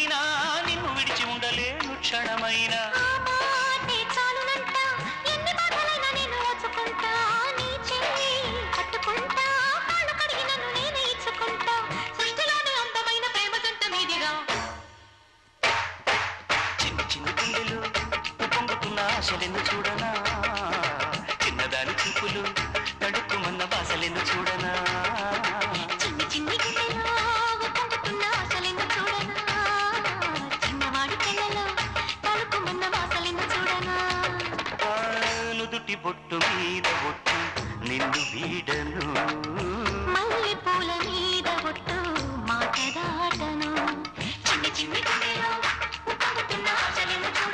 అయినా నిన్ను విడిచి ఉండలేను క్షణమైనా ఆశలెన్ను చూడనా చిన్నదాని చూపులు తడుక్కుమన్న బాసలెన్ను చూడనా చిన్ని చిన్ని గుండెలో పొంగుతున్న ఆశలెన్ను చూడనా చిన్నవాడి పిల్లలో తడుక్కుమన్న బాసలెన్ను చూడనా నుదుటి బొట్టు మీద బొట్టు నిన్ను వీడను మల్లె పూల మీద బొట్టు మాట దాటను చిన్ని చిన్ని గుండెలో పొంగుతున్న ఆశలెన్ను